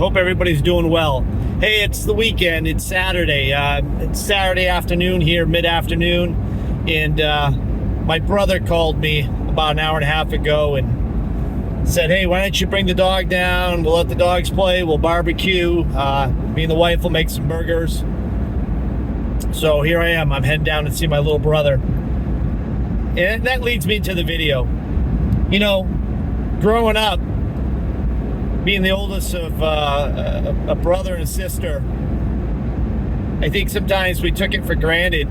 Hope everybody's doing well. Hey, it's the weekend. It's Saturday. It's Saturday afternoon here, mid-afternoon. And my brother called me about an hour and a half ago and said, hey, why don't you bring the dog down? We'll let the dogs play. We'll barbecue. Me and the wife will make some burgers. So here I am. I'm heading down to see my little brother. And that leads me to the video. You know, growing up, being the oldest of a brother and a sister, I think sometimes we took it for granted,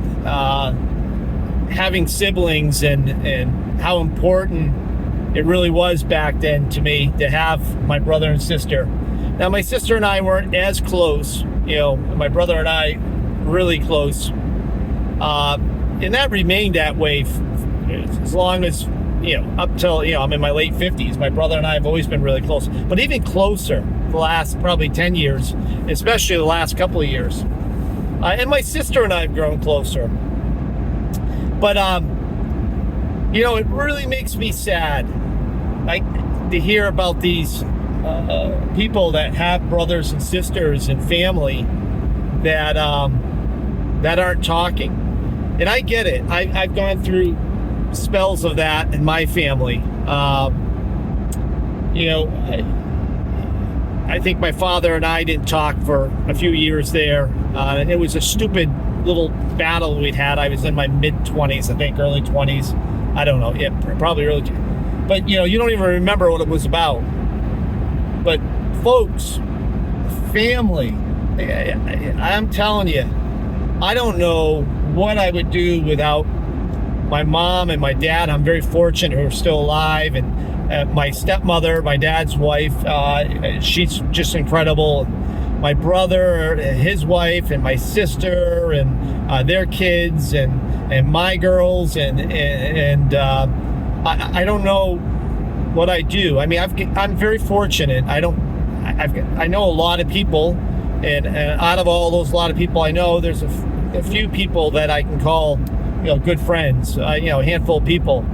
having siblings and how important it really was back then to me to have my brother and sister. Now, my sister and I weren't as close, you know, my brother and I really close. And that remained that way as long as, you know, up till, you know, I'm in my late 50s. My brother and I have always been really close. But even closer the last probably 10 years, especially the last couple of years. And my sister and I have grown closer. But, you know, it really makes me sad to hear about these people that have brothers and sisters and family that aren't talking. And I get it. I've gone through spells of that in my family. You know, I think my father and I didn't talk for a few years there. It was a stupid little battle we'd had. I was in my mid-20s, I think, early 20s. I don't know. Yeah, probably early. But, you know, you don't even remember what it was about. But, folks, family, I'm telling you, I don't know what I would do without my mom and my dad. I'm very fortunate who are still alive. And my stepmother, my dad's wife, she's just incredible. My brother, his wife, and my sister, and their kids, and my girls, and I don't know what I do. I mean, I'm very fortunate. I know a lot of people, and out of all those lot of people I know, there's a few people that I can call, you know, good friends. You know, a handful of people.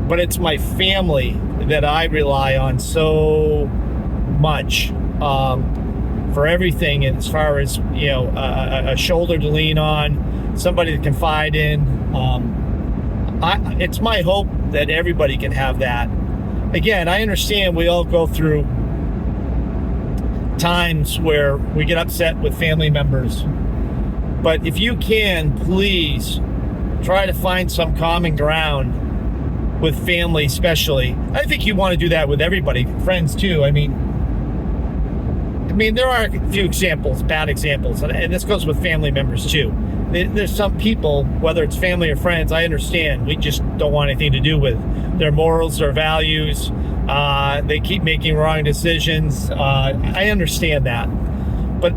But it's my family that I rely on so much for everything, as far as, you know, a shoulder to lean on, somebody to confide in. It's my hope that everybody can have that. Again, I understand we all go through times where we get upset with family members, but if you can, please try to find some common ground with family, especially. I think you want to do that with everybody, friends too. I mean, there are a few examples, bad examples, and this goes with family members too. There's some people, whether it's family or friends, I understand, we just don't want anything to do with their morals, their values. They keep making wrong decisions. I understand that. But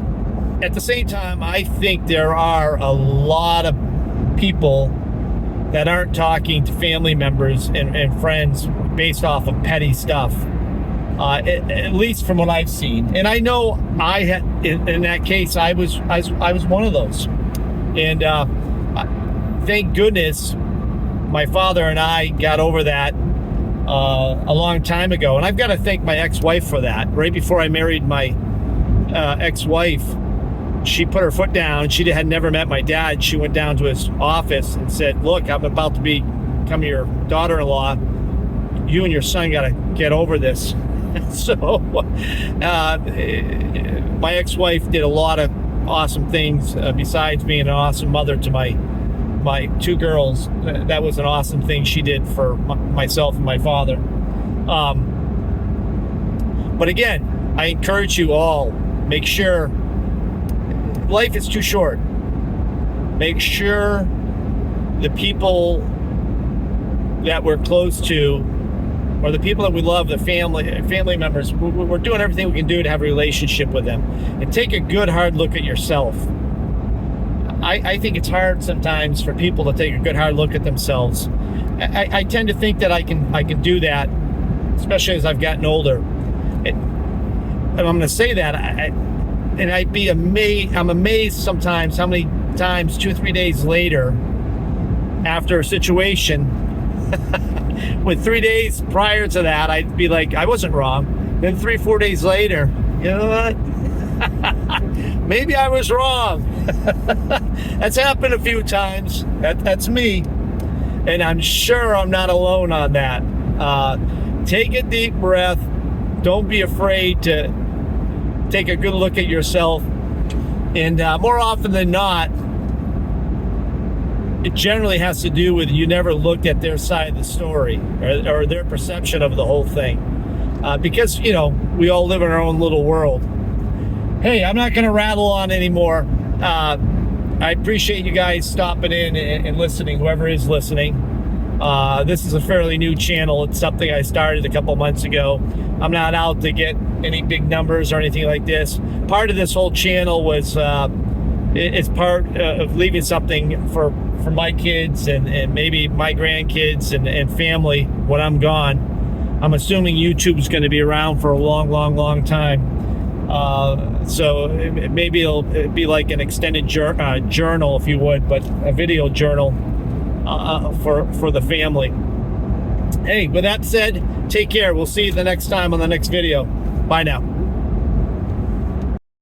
at the same time, I think there are a lot of people that aren't talking to family members and friends based off of petty stuff. At least from what I've seen. And I know I had, in that case, I was one of those. And thank goodness my father and I got over that a long time ago. And I've got to thank my ex-wife for that. Right before I married my ex-wife, she put her foot down. She had never met my dad. She went down to his office and said, look, I'm about to become your daughter-in-law. You and your son got to get over this. So my ex-wife did a lot of awesome things besides being an awesome mother to my two girls. That was an awesome thing she did for myself and my father. But again, I encourage you all, make sure, life is too short. Make sure the people that we're close to, or the people that we love, the family members, we're doing everything we can do to have a relationship with them. And take a good hard look at yourself. I think it's hard sometimes for people to take a good hard look at themselves. I tend to think that I can do that, especially as I've gotten older. And I'm going to say that, I'm amazed sometimes how many times 2 or 3 days later, after a situation, with 3 days prior to that, I'd be like, I wasn't wrong. Then 3-4 days later, you know what? Maybe I was wrong. That's happened a few times. That's me. And I'm sure I'm not alone on that. Take a deep breath. Don't be afraid to take a good look at yourself. And more often than not, it generally has to do with you never looked at their side of the story or their perception of the whole thing. Because, you know, we all live in our own little world. Hey, I'm not going to rattle on anymore. I appreciate you guys stopping in and listening, whoever is listening. This is a fairly new channel. It's something I started a couple months ago. I'm not out to get any big numbers or anything like this. Part of this whole channel was it's part of leaving something for my kids and maybe my grandkids and family when I'm gone. I'm assuming YouTube's going to be around for a long time. So maybe it'll be like an extended journal, if you would, but a video journal for the family. Hey, with that said, take care. We'll see you the next time on the next video. Bye now.